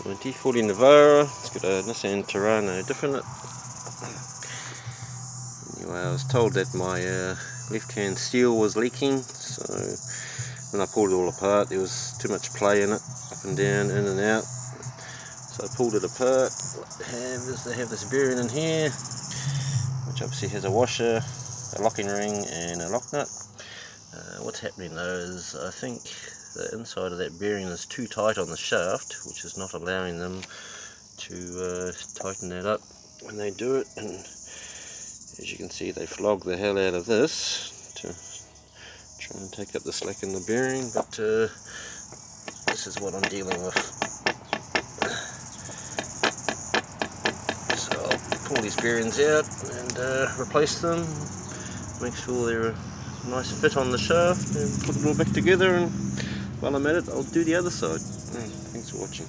My D40 Navara, it's got a Nissan Terrano diff in it. Anyway, I was told that my left-hand steel was leaking, so when I pulled it all apart there was too much play in it, up and down, in and out. So I pulled it apart. What they have this bearing in here, which obviously has a washer, a locking ring and a lock nut. What's happening though is I think the inside of that bearing is too tight on the shaft, which is not allowing them to tighten that up when they do it, and as you can see they flog the hell out of this to try and take up the slack in the bearing, but this is what I'm dealing with. So I'll pull these bearings out and replace them, make sure they're a nice fit on the shaft, and put it all back together, and while I'm at it I'll do the other side. Thanks for watching.